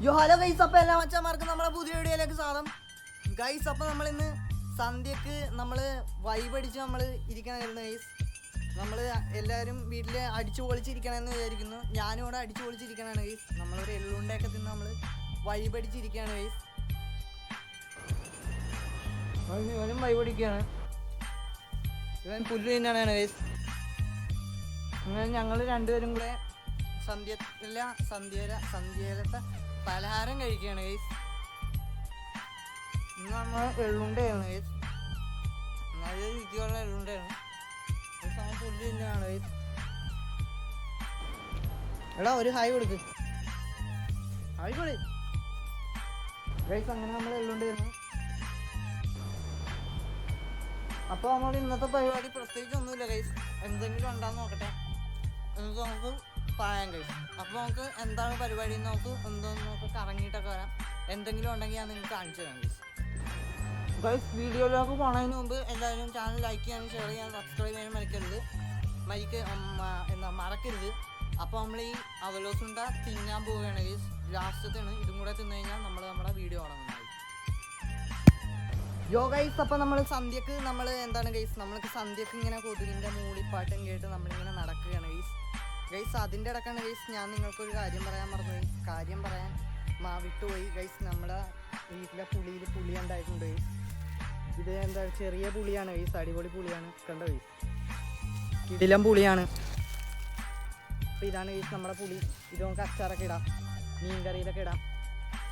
Hello guys, അപ്പോൾ എല്ലാ മച്ചന്മാർക്കും നമ്മളെ പുതിയ വീഡിയോയിലേക്ക് സ്വാഗതം ഗൈസ്. അപ്പോൾ നമ്മളിന്ന് സന്ധ്യക്ക് നമ്മൾ വൈബടിച്ച് നമ്മൾ ഇരിക്കണമായിരുന്നു ഗൈസ്. നമ്മൾ എല്ലാവരും വീട്ടിൽ അടിച്ചു പൊളിച്ചിരിക്കണമെന്ന് വിചാരിക്കുന്നു. ഞാനും ഇവിടെ അടിച്ചു പൊളിച്ചിരിക്കണമാണ് ഗൈസ്. നമ്മളൊരു എള്ളുണ്ടയൊക്കെ തിന്ന് നമ്മൾ വൈബടിച്ചിരിക്കുകയാണ് ഗൈസ്. ഇവനും വൈബടിക്കുകയാണ്, ഇവൻ പുല്ല് തിന്നാണ് ഗൈസ്. അങ്ങനെ ഞങ്ങൾ രണ്ടുപേരും കൂടെ സന്ധ്യയിലത്തെ പലഹാരം കഴിക്കുകയാണ് ഗൈസ്. ഇന്ന് നമ്മൾ എള്ളുണ്ടയാണ് ഗൈസ്. നല്ല രീതിയുള്ള എള്ളുണ്ടയാണ്. പുല്ല് തന്നെയാണ് ഗൈസ്. എടാ ഒരു ഹായ് കൊടുക്ക്, ഹായ് കൊടു ഗൈസ്. അങ്ങനെ നമ്മൾ എള്ളുണ്ട് തരുന്നു. അപ്പോൾ നമ്മൾ ഇന്നത്തെ പരിപാടി പ്രത്യേകിച്ച് ഒന്നുമില്ല ഗൈസ്. എന്തെങ്കിലും ഉണ്ടാകുന്ന നോക്കട്ടെ, എന്നിട്ട് നമുക്ക് പറയാൻ കഴിയും. അപ്പോൾ നമുക്ക് എന്താണ് പരിപാടി എന്ന് എന്തോന്ന് നമുക്ക് കറങ്ങിയിട്ടൊക്കെ വരാം. എന്തെങ്കിലും ഉണ്ടെങ്കിൽ ഞാൻ നിങ്ങൾക്ക് കാണിച്ചു തരാം ഗൈസ്. വീഡിയോയിലേക്ക് പോണതിന് മുമ്പ് എല്ലാവരും ചാനൽ ലൈക്ക് ചെയ്യാനും ഷെയർ ചെയ്യാനും സബ്സ്ക്രൈബ് ചെയ്യാനും മറക്കരുത്. അപ്പോൾ നമ്മൾ ഈ അവലോസുണ്ട തിന്നാൻ പോവുകയാണ് ഗൈസ്. ലാസ്റ്റത്തെയാണ്. ഇതും കൂടെ തിന്നു കഴിഞ്ഞാൽ നമ്മൾ നമ്മുടെ വീഡിയോ തുടങ്ങുന്നത്. ഗൈസ്, അപ്പോൾ നമ്മൾ സന്ധ്യക്ക് എന്താണ് ഗൈസ്, നമ്മൾക്ക് സന്ധ്യക്ക് ഇങ്ങനെ കൊതുകിൻ്റെ മൂളിപ്പാട്ടും കേട്ട് നമ്മളിങ്ങനെ നടക്കുകയാണ് ഗൈസ്. അതിൻ്റെ ഇടക്കാണ് ഗൈസ് ഞാൻ നിങ്ങൾക്കൊരു കാര്യം പറയാൻ മറന്നുപോയി. കാര്യം പറയാൻ വിട്ടുപോയി ഗൈസ്. നമ്മുടെ വീട്ടിലെ പുളി ഉണ്ടായിട്ടുണ്ട് ഗൈസ്. ഇത് എന്താ ചെറിയ പുളിയാണ് ഗൈസ്, അടിപൊളി പുളിയാണ്. കണ്ടോ ഗൈസ്, കിടിലം പുളിയാണ്. അപ്പോൾ ഇതാണ് ഗൈസ് നമ്മുടെ പുളി. ഇത് നമുക്ക് അച്ചാറൊക്കെ ഇടാം, മീൻ കറിയിലൊക്കെ ഇടാം.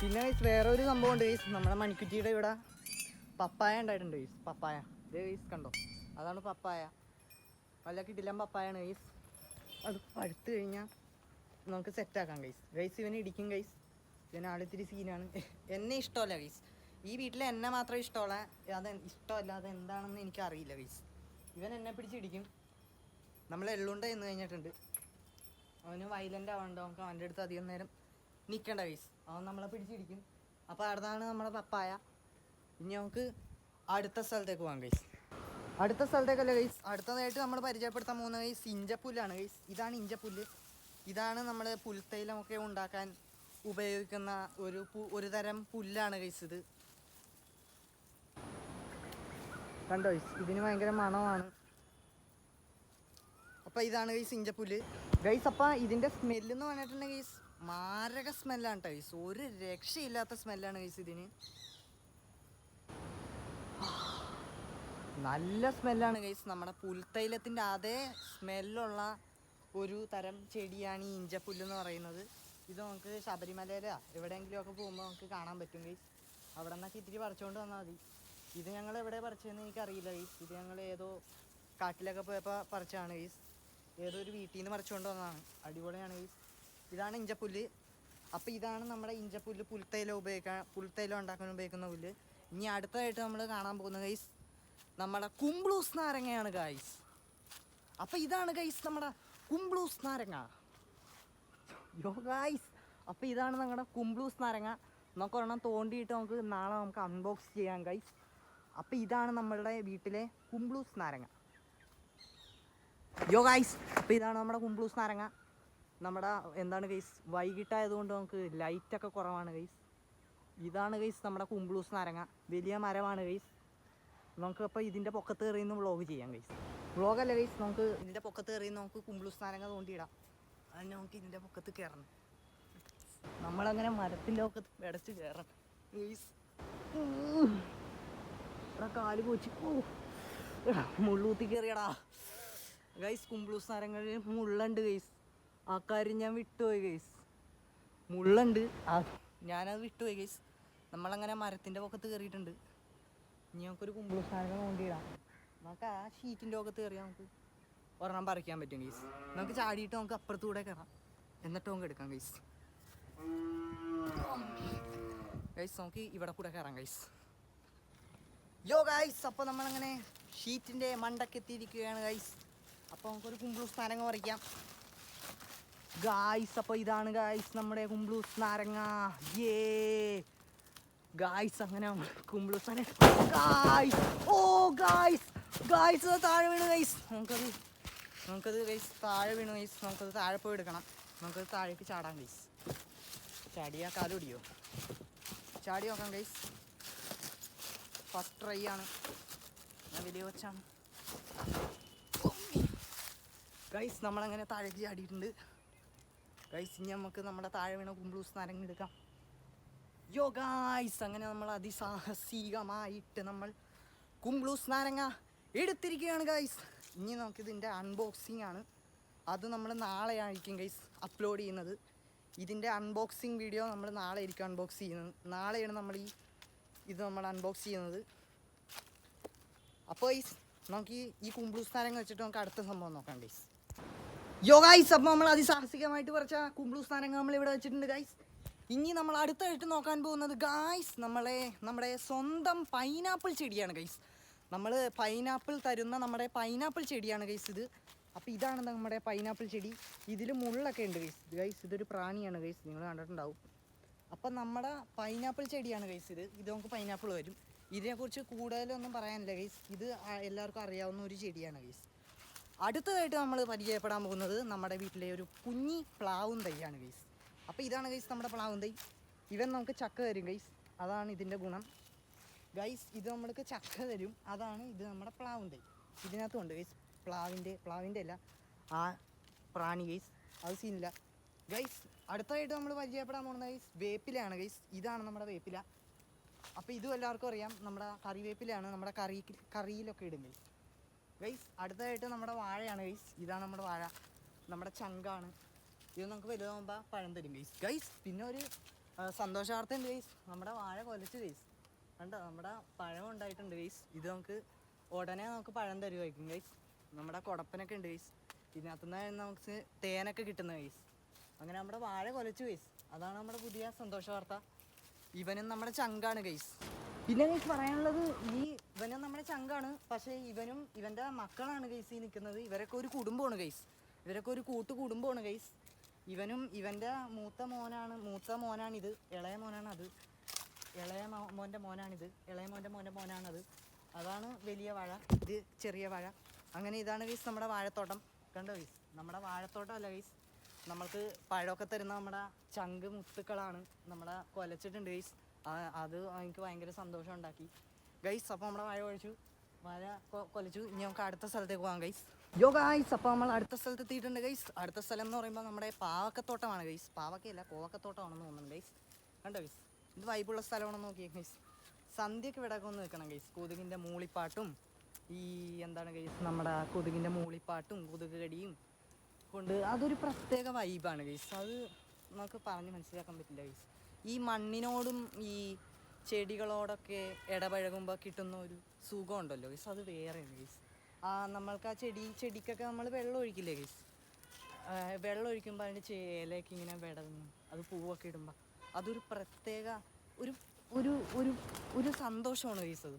പിന്നെ ഗൈസ് വേറെ ഒരു സംഭവം ഉണ്ട് ഗൈസ്. നമ്മുടെ മണിക്കുറ്റിയുടെ ഇവിടെ പപ്പായ ഉണ്ടായിട്ടുണ്ട് ഗൈസ്. പപ്പായ ഇത് ഗൈസ് കണ്ടോ, അതാണ് പപ്പായ. നല്ല കിടിലം പപ്പായാണ് ഗൈസ്. അത് പഴുത്ത് കഴിഞ്ഞാൽ നമുക്ക് സെറ്റാക്കാം ഗൈസ്. ഇവനെ ഇടിക്കും ഗൈസ്. ഇവന് ആളിത്തിരി സീനാണ്. എന്നെ ഇഷ്ടമല്ല ഗൈസ്. ഈ വീട്ടിൽ എന്നെ മാത്രം ഇഷ്ടമല്ല, ഇഷ്ടമല്ല അതെന്താണെന്ന് എനിക്കറിയില്ല ഗൈസ്. ഇവൻ എന്നെ പിടിച്ചിടിക്കും. നമ്മൾ എള്ളുണ്ട എന്ന് കഴിഞ്ഞിട്ടുണ്ട്. അവന് വയലൻ്റ് ആവണ്ട, നമുക്ക് അവൻ്റെ അടുത്ത് അധികം നേരം നിൽക്കണ്ട ഗൈസ്. അവൻ നമ്മളെ പിടിച്ചിടിക്കും. അപ്പോൾ അടുത്താണ് നമ്മുടെ പപ്പായ. ഇനി നമുക്ക് അടുത്ത സ്ഥലത്തേക്ക് പോകാം ഗൈസ്. അടുത്ത സ്ഥലത്തേക്കല്ല ഗൈസ്, അടുത്തതായിട്ട് നമ്മൾ പരിചയപ്പെടുത്താൻ പോകുന്ന ഗൈസ് ഇഞ്ചപ്പുല്ലാണ് ഗൈസ്. ഇതാണ് ഇഞ്ചപ്പുല്ല്. ഇതാണ് നമ്മൾ പുൽത്തൈലമൊക്കെ ഉണ്ടാക്കാൻ ഉപയോഗിക്കുന്ന ഒരു തരം പുല്ലാണ് ഗൈസ്. ഇത് കണ്ടോ ഗൈസ്, ഇതിന് ഭയങ്കര മണമാണ്. അപ്പോൾ ഇതാണ് ഗൈസ് ഇഞ്ചപ്പുല്ല് ഗൈസ്. അപ്പോൾ ഇതിൻ്റെ സ്മെല്ലെന്ന് പറഞ്ഞിട്ടുണ്ടെങ്കിൽ ഗൈസ് മാരക സ്മെല്ലാണ് കേട്ടോ ഗൈസ്. ഒരു രക്ഷയില്ലാത്ത സ്മെല്ലാണ് ഗൈസ് ഇതിന്. നല്ല സ്മെല്ലാണ് ഗൈസ്. നമ്മുടെ പുൽത്തൈലത്തിൻ്റെ അതേ സ്മെല്ലുള്ള ഒരു തരം ചെടിയാണ് ഈ ഇഞ്ചപ്പുല്ലെന്ന് പറയുന്നത്. ഇത് നമുക്ക് ശബരിമലയിലോ എവിടെയെങ്കിലുമൊക്കെ പോകുമ്പോൾ നമുക്ക് കാണാൻ പറ്റും ഗൈസ്. അവിടെ നിന്നൊക്കെ ഇത്തിരി പറിച്ചുകൊണ്ട് വന്നാൽ മതി. ഇത് ഞങ്ങൾ എവിടെ പറിച്ചതെന്ന് എനിക്കറിയില്ല ഗൈസ്. ഇത് ഞങ്ങൾ ഏതോ കാട്ടിലൊക്കെ പോയപ്പോൾ പറിച്ചതാണ് ഗൈസ്. ഏതോ ഒരു വീട്ടിൽ നിന്ന് പറിച്ചുകൊണ്ട് വന്നതാണ്. അടിപൊളിയാണ് ഗൈസ്. ഇതാണ് ഇഞ്ചപ്പുല്ല്. അപ്പോൾ ഇതാണ് നമ്മുടെ ഇഞ്ചപ്പുല്ല് പുൽത്തൈലം ഉണ്ടാക്കാൻ ഉപയോഗിക്കുന്ന പുല്ല്. ഇനി അടുത്തതായിട്ട് നമ്മൾ കാണാൻ പോകുന്ന ഗൈസ് നമ്മുടെ കുംബ്ലൂസ് നാരങ്ങയാണ് ഗൈസ്. അപ്പോൾ ഇതാണ് ഗൈസ് നമ്മുടെ കുംബ്ലൂസ് നാരങ്ങ. ഗൈസ്, അപ്പോൾ ഇതാണ് നമ്മുടെ കുംബ്ലൂസ് നാരങ്ങ. നമുക്ക് ഒരെണ്ണം തോണ്ടിയിട്ട് നാളെ നമുക്ക് അൺബോക്സ് ചെയ്യാം ഗൈസ്. അപ്പോൾ ഇതാണ് നമ്മളുടെ വീട്ടിലെ കുംബ്ലൂസ് നാരങ്ങ. ഗൈസ്, അപ്പോൾ ഇതാണ് നമ്മുടെ കുംബ്ലൂസ് നാരങ്ങ. നമ്മുടെ എന്താണ് ഗൈസ്, വൈകിട്ടായതുകൊണ്ട് നമുക്ക് ലൈറ്റൊക്കെ കുറവാണ് ഗൈസ്. ഇതാണ് ഗൈസ് നമ്മുടെ കുംബ്ലൂസ് നാരങ്ങ. വലിയ മരമാണ് ഗൈസ്. നമുക്ക് അപ്പോൾ ഇതിൻ്റെ പൊക്കത്ത് കയറിയെന്ന് വ്ളോഗ് ചെയ്യാം ഗൈസ്. വ്ളോഗല്ല ഗൈസ്, നമുക്ക് ഇതിൻ്റെ പൊക്കത്ത് കയറിയെന്ന് നമുക്ക് കുംബ്ലൂസ് നാരങ്ങ തോണ്ടിയിടാം. അതിന് നമുക്ക് ഇതിൻ്റെ പൊക്കത്ത് കയറണം. നമ്മളങ്ങനെ മരത്തിൻ്റെ പൊക്കത്ത് പിടച്ച് കയറണം ഗൈസ്. എടാ കാല് പോച്ച്, മുള്ളൂത്തി കയറിയടാ ഗൈസ്. കുംബ്ലൂസ് നാരങ്ങളിൽ മുള്ളുണ്ട് ഗൈസ്. ആ കാര്യം ഞാൻ വിട്ടുപോയി ഗൈസ്. മുള്ളുണ്ട്, ഞാനത് വിട്ടുപോയി ഗൈസ്. നമ്മളങ്ങനെ മരത്തിൻ്റെ പൊക്കത്ത് കയറിയിട്ടുണ്ട്. ഇനി നമുക്കൊരു കുംബ്ലൂസ് നാരങ്ങ കൊണ്ടിടാം. നമുക്ക് ആ ഷീറ്റിൻ്റെ പൊക്കത്ത് കയറിയാൽ നമുക്ക് ഒരെണ്ണം പറിക്കാൻ പറ്റും ഗൈസ്. നമുക്ക് ചാടിയിട്ട് നമുക്ക് അപ്പുറത്തൂടെ കയറാം, എന്നിട്ട് നമുക്ക് എടുക്കാം ഗൈസ്. നമുക്ക് ഇവിടെ കൂടെ കയറാം ഗൈസ്. ഗൈസ്, അപ്പോൾ നമ്മളങ്ങനെ ഷീറ്റിൻ്റെ മണ്ടക്ക് എത്തിയിരിക്കുകയാണ് ഗൈസ്. അപ്പോൾ നമുക്കൊരു കുംബ്ലൂസ് നാരങ്ങ പറിക്കാം ഗൈസ്. അപ്പോൾ ഇതാണ് ഗൈസ് നമ്മുടെ കുംബ്ലൂസ് നാരങ്ങ. ഗായ്സ്, അങ്ങനെ കുംബ്ലൂസ് നാരങ്ങ ഗായ്സ്. ഗായ്സ് താഴെ വീണു ഗൈസ്. നമുക്കത് ഗൈസ് താഴെ വീണു ഗൈസ്. നമുക്കത് താഴെ പോയി എടുക്കണം. നമുക്കത് താഴേക്ക് ചാടാം ഗൈസ്. ചാടിയാ കാലൊടിയോ? ചാടി നോക്കാം ഗൈസ്. ഫസ്റ്റ് ട്രൈ ആണ്. ഞാൻ വലിയ കൊച്ചാണ് ഗൈസ്. നമ്മളങ്ങനെ താഴേക്ക് ചാടിയിട്ടുണ്ട് ഗൈസ്. ഇനി നമുക്ക് നമ്മുടെ താഴെ വീണ കുംബ്ലൂസ് നാരങ്ങ എടുക്കാം. യോ ഗൈസ്, അങ്ങനെ നമ്മൾ അതിസാഹസികമായിട്ട് നമ്മൾ കുംബ്ലൂസ് നാരങ്ങ എടുത്തിരിക്കുകയാണ് ഗൈസ്. ഇനി നമുക്കിതിൻ്റെ അൺബോക്സിങ് ആണ്. അത് നമ്മൾ നാളെ ആയിരിക്കും ഗൈസ് അപ്ലോഡ് ചെയ്യുന്നത്. ഇതിൻ്റെ അൺബോക്സിങ് വീഡിയോ നമ്മൾ നാളെ ആയിരിക്കും അൺബോക്സ് ചെയ്യുന്നത്. നാളെയാണ് നമ്മൾ ഇത് നമ്മൾ അൺബോക്സ് ചെയ്യുന്നത്. അപ്പോൾ ഗൈസ് നമുക്ക് ഈ കുംബ്ലൂസ് നാരങ്ങ വെച്ചിട്ട് നമുക്ക് അടുത്ത സംഭവം നോക്കാം ഗൈസ്. യോ ഗൈസ്, അപ്പോൾ നമ്മൾ അതിസാഹസികമായിട്ട് കുറച്ച കുംബ്ലൂസ് നാരങ്ങ നമ്മൾ ഇവിടെ വെച്ചിട്ടുണ്ട് ഗൈസ്. ഇനി നമ്മൾ അടുത്തായിട്ട് നോക്കാൻ പോകുന്നത് ഗൈസ് നമ്മുടെ സ്വന്തം പൈനാപ്പിൾ ചെടിയാണ് ഗൈസ്. നമ്മൾ പൈനാപ്പിൾ തരുന്ന നമ്മുടെ പൈനാപ്പിൾ ചെടിയാണ് ഗൈസ് ഇത്. അപ്പോൾ ഇതാണ് നമ്മുടെ പൈനാപ്പിൾ ചെടി. ഇതിൽ മുള്ളൊക്കെ ഉണ്ട് ഗൈസ്. ഇതൊരു പ്രാണിയാണ് ഗൈസ്, നിങ്ങൾ കണ്ടിട്ടുണ്ടാവും. അപ്പം നമ്മുടെ പൈനാപ്പിൾ ചെടിയാണ് ഗൈസ് ഇത്. നമുക്ക് പൈനാപ്പിൾ വരും. ഇതിനെക്കുറിച്ച് കൂടുതലൊന്നും പറയാനില്ല ഗൈസ്. ഇത് എല്ലാവർക്കും അറിയാവുന്ന ഒരു ചെടിയാണ് ഗൈസ്. അടുത്തതായിട്ട് നമ്മൾ പരിചയപ്പെടാൻ പോകുന്നത് നമ്മുടെ വീട്ടിലെ ഒരു കുഞ്ഞി പ്ലാവും തൈയാണ് ഗൈസ്. അപ്പോൾ ഇതാണ് ഗൈസ് നമ്മുടെ പ്ലാവും തൈ. ഇവൻ നമുക്ക് ചക്ക തരും ഗൈസ്. അതാണ് ഇതിൻ്റെ ഗുണം ഗൈസ്. ഇത് നമ്മൾക്ക് ചക്ക തരും. അതാണ് ഇത് നമ്മുടെ പ്ലാവും തൈ. ഇതിനകത്തുണ്ട് ഗൈസ് പ്ലാവിൻ്റെ അല്ല ആ പ്രാണി ഗൈസ്. അത് സീനില്ല ഗൈസ്. അടുത്തതായിട്ട് നമ്മൾ പരിചയപ്പെടാൻ പോകുന്നത് ഗൈസ് വേപ്പിലയാണ് ഗൈസ്. ഇതാണ് നമ്മുടെ വേപ്പില. അപ്പോൾ ഇതും എല്ലാവർക്കും അറിയാം, നമ്മുടെ കറിവേപ്പിലയാണ്. നമ്മുടെ കറിയിലൊക്കെ ഇടും ഗൈസ്. അടുത്തതായിട്ട് നമ്മുടെ വാഴയാണ് ഗൈസ്. ഇതാണ് നമ്മുടെ വാഴ, നമ്മുടെ ചങ്കാണ്. ഇത് നമുക്ക് വലുതാകുമ്പോൾ പഴം തരും ഗൈസ്. പിന്നെ ഒരു സന്തോഷാർത്ഥം ഉണ്ട് ഗൈസ്. നമ്മുടെ വാഴ കൊലച്ച് ഗൈസ്. കണ്ടോ, നമ്മുടെ പഴം ഉണ്ടായിട്ടുണ്ട് ഗൈസ്. ഇത് നമുക്ക് ഉടനെ നമുക്ക് പഴം തരുമായിരിക്കും ഗൈസ്. നമ്മുടെ കുടപ്പനൊക്കെ ഉണ്ട് ഗൈസ്. ഇതിനകത്തുനിന്ന് നമുക്ക് തേനൊക്കെ കിട്ടുന്ന ഗൈസ്. അങ്ങനെ നമ്മുടെ വാഴ കൊലച്ചു ഗൈസ്. അതാണ് നമ്മുടെ പുതിയ സന്തോഷ വാർത്ത. ഇവനും നമ്മുടെ ചങ്കാണ് ഗൈസ്. പിന്നെ ഗൈസ് പറയാനുള്ളത്, ഇവനും നമ്മുടെ ചങ്കാണ്. പക്ഷേ ഇവൻ്റെ മക്കളാണ് ഗൈസ് ഈ നിൽക്കുന്നത്. ഇവരൊക്കെ ഒരു കുടുംബമാണ് ഗൈസ്. ഇവരൊക്കെ ഒരു കുടുംബമാണ് ഗൈസ്. ഇവൻ്റെ മൂത്ത മോനാണിത്. ഇളയ മോനാണത്. ഇളയ മോൻ്റെ മോനാണിത്. ഇളയ മോൻ്റെ മോനാണത്. അതാണ് വലിയ വാഴ, ഇത് ചെറിയ വാഴ. അങ്ങനെ ഇതാണ് ഗൈസ് നമ്മുടെ വാഴത്തോട്ടം. കണ്ടോ ഗൈസ്, നമ്മുടെ വാഴത്തോട്ടം അല്ല ഗൈസ്, നമ്മൾക്ക് പഴമൊക്കെ തരുന്ന നമ്മുടെ ചങ്ക് മുത്തുക്കളാണ്. നമ്മളെ കൊലച്ചിട്ടുണ്ട് ഗൈസ്. അത് എനിക്ക് ഭയങ്കര സന്തോഷം ഉണ്ടാക്കി ഗൈസ്. അപ്പോൾ നമ്മുടെ വാഴ കൊലച്ചു. ഇനി നമുക്ക് അടുത്ത സ്ഥലത്തേക്ക് പോകാം ഗൈസ്. യോ ഗൈസ്, അപ്പോൾ നമ്മൾ അടുത്ത സ്ഥലത്ത് എത്തിയിട്ടുണ്ട് ഗൈസ്. അടുത്ത സ്ഥലം എന്ന് പറയുമ്പോൾ നമ്മുടെ പാവക്കത്തോട്ടമാണ് ഗൈസ്. പാവക്കയല്ല, കോവക്കത്തോട്ടമാണെന്ന് തോന്നുന്നു ഗൈസ്. കണ്ടോ ഗൈസ്, ഇത് വൈബുള്ള സ്ഥലമാണെന്ന് നോക്കിയേ ഗൈസ്. സന്ധ്യക്ക് ഇവിടെ ഒന്ന് നിൽക്കണം ഗൈസ്. കൊതുകിൻ്റെ മൂളിപ്പാട്ടും എന്താണ് ഗൈസ്, നമ്മുടെ കൊതുകിൻ്റെ മൂളിപ്പാട്ടും കൊതുക് കടിയും കൊണ്ട് അതൊരു പ്രത്യേക വൈബാണ് ഗൈസ്. അത് നമുക്ക് പറഞ്ഞ് മനസ്സിലാക്കാൻ പറ്റില്ല ഗൈസ്. ഈ മണ്ണിനോടും ഈ ചെടികളോടൊക്കെ ഇടപഴകുമ്പോൾ കിട്ടുന്ന ഒരു സുഖം ഉണ്ടല്ലോ ഗൈസ്, അത് വേറെയാണ് ഗൈസ്. നമ്മൾക്ക് ആ ചെടിക്കൊക്കെ നമ്മൾ വെള്ളം ഒഴിക്കില്ലേ ഗൈസ്. വെള്ളം ഒഴിക്കുമ്പോൾ അതിൻ്റെ ഇലയൊക്കെ ഇങ്ങനെ വിടന്ന് അത് പൂവൊക്കെ ഇടുമ്പോൾ അതൊരു പ്രത്യേക ഒരു സന്തോഷമാണ് ഗൈസ് അത്.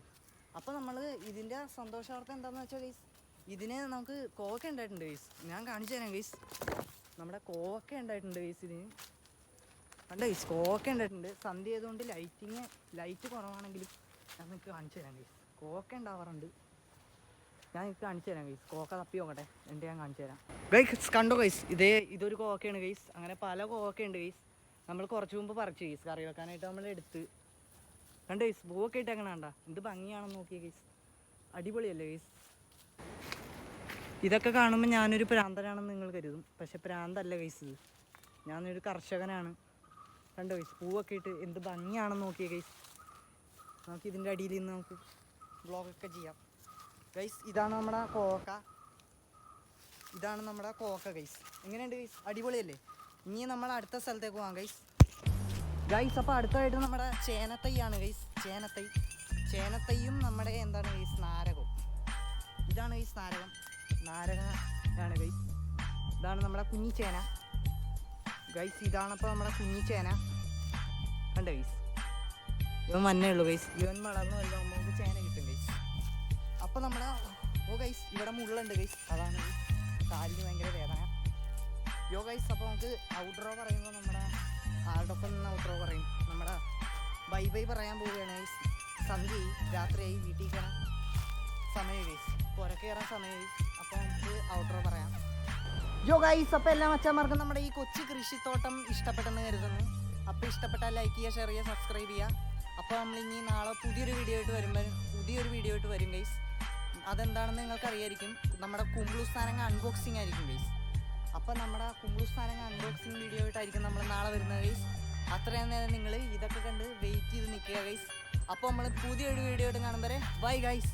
അപ്പോൾ നമ്മൾ ഇതിൻ്റെ സന്തോഷാർത്ഥം എന്താണെന്ന് വെച്ചാൽ ഗൈസ്, ഇതിന് നമുക്ക് കോവക്ക ഉണ്ടായിട്ടുണ്ട് ഗൈസ്. ഞാൻ കാണിച്ചു തരാം ഗൈസ്. നമ്മുടെ കോവക്ക ഉണ്ടായിട്ടുണ്ട് ഗൈസ്. ഇതിന് കണ്ട ഗൈസ്, കോവക്ക ഉണ്ടായിട്ടുണ്ട്. സന്ധ്യ ആയതുകൊണ്ട് ലൈറ്റ് കുറവാണെങ്കിലും ഞാൻ നിങ്ങൾക്ക് കാണിച്ചു തരാം ഗൈസ്. കോവക്ക ഉണ്ടാവാറുണ്ട്. ഞാൻ നിങ്ങൾക്ക് കാണിച്ചു തരാം ഗൈസ്. കോവക്ക തപ്പി നോക്കട്ടെ, എൻ്റെ ഞാൻ കാണിച്ചു തരാം ഗൈസ്. കണ്ടോ ഗൈസ്, ഇതൊരു കോവക്കയാണ് ഗൈസ്. അങ്ങനെ പല കോവക്കയുണ്ട് ഗൈസ്. നമ്മൾ കുറച്ച് മുമ്പ് പറിച്ചു ഗൈസ്. കറി വെക്കാനായിട്ട് നമ്മൾ എടുത്ത്. കണ്ടോ ഗൈസ്, പൂവൊക്കെ ഇട്ട് എങ്ങനെ കണ്ട എന്ത് ഭംഗിയാണെന്ന് നോക്കിയേ ഗൈസ്. അടിപൊളിയല്ലേ ഗൈസ്. ഇതൊക്കെ കാണുമ്പോൾ ഞാനൊരു പ്രാന്തനാണെന്ന് നിങ്ങൾ കരുതും. പക്ഷെ പ്രാന്തല്ല ഗൈസ്, ഇത് ഞാനൊരു കർഷകനാണ്. കണ്ടോ ഗൈസ്, പൂവൊക്കെ ഇട്ട് എന്ത് ഭംഗിയാണെന്ന് നോക്കിയേ ഗൈസ്. നമുക്ക് ഇതിൻ്റെ അടിയിൽ നിന്ന് നമുക്ക് വ്ളോഗൊക്കെ ചെയ്യാം ഗൈസ്. ഇതാണ് നമ്മുടെ കോവക്ക ഗൈസ്. എങ്ങനെയുണ്ട് ഗൈസ്, അടിപൊളിയല്ലേ. ഇനി നമ്മൾ അടുത്ത സ്ഥലത്തേക്ക് പോകാം ഗൈസ്. അപ്പോൾ അടുത്തായിട്ട് നമ്മുടെ ചേനത്തൈയാണ് ഗൈസ്. ചേനത്തൈയും നമ്മുടെ എന്താണ് ഗൈസ്, നാരകവും. ഇതാണ് ഗൈസ് നാരകമാണ് ഗൈസ്. ഇതാണ് നമ്മുടെ കുഞ്ഞിച്ചേന ഗൈസ്. ഇതാണപ്പോൾ നമ്മുടെ കുഞ്ഞിച്ചേന. കണ്ട ഗൈസ്, ഇവൻ മഞ്ഞേ ഉള്ളൂ ഗൈസ്. ഇവൻ വളർന്നു വലുതാകുമ്പോൾ നമുക്ക് ചേന കിട്ടും ഗൈസ്. അപ്പോൾ നമ്മുടെ ഗൈസ് ഇവിടെ മുള്ളുണ്ട് ഗൈസ്. അതാണ് കാലിന് ഭയങ്കര വേദന. ഗൈസ്, അപ്പോൾ നമുക്ക് ഔട്ട്ഡ്രോ പറയുമ്പോൾ നമ്മുടെ ആരുടെയൊപ്പം നിന്ന് ഔട്ട്ഡ്രോ പറയും. നമ്മുടെ ബൈ പറയാൻ പോവുകയാണ് ഗൈസ്. സന്ധ്യയായി, രാത്രിയായി, വീട്ടിൽ കയറാൻ സമയം ഗൈസ്. പുറത്ത് കയറാൻ സമയമായി. അപ്പോൾ നമുക്ക് ഔട്ട്ഡ്രോ പറയാം. ഗൈസ്, അപ്പോൾ എല്ലാ മച്ചാന്മാർക്കും നമ്മുടെ ഈ കൊച്ചു കൃഷിത്തോട്ടം ഇഷ്ടപ്പെട്ടെന്ന് കരുതുന്നു. അപ്പോൾ ഇഷ്ടപ്പെട്ടാൽ ലൈക്ക് ചെയ്യുക, ഷെയർ ചെയ്യുക, സബ്സ്ക്രൈബ് ചെയ്യുക. അപ്പോൾ നമ്മളിനി നാളെ പുതിയൊരു വീഡിയോ ആയിട്ട് വരും ഗൈസ്. അതെന്താണെന്ന് നിങ്ങൾക്ക് അറിയായിരിക്കും. നമ്മുടെ കുംബ്ലുസ്ഥാനങ്ങ അൺബോക്സിങ് ആയിരിക്കും ഗൈസ്. അപ്പോൾ നമ്മുടെ കുംബ്ലുസ്ഥാനങ്ങ അൺബോക്സിങ് വീഡിയോ ആയിട്ടായിരിക്കും നമ്മൾ നാളെ വരുന്നത് ഗൈസ്. അത്രയും നേരം നിങ്ങൾ ഇതൊക്കെ കണ്ട് വെയിറ്റ് ചെയ്ത് നിൽക്കുക ഗൈസ്. അപ്പോൾ നമ്മൾ പുതിയൊരു വീഡിയോ ആയിട്ട് കാണുമ്പോൾ ബൈ ഗൈസ്.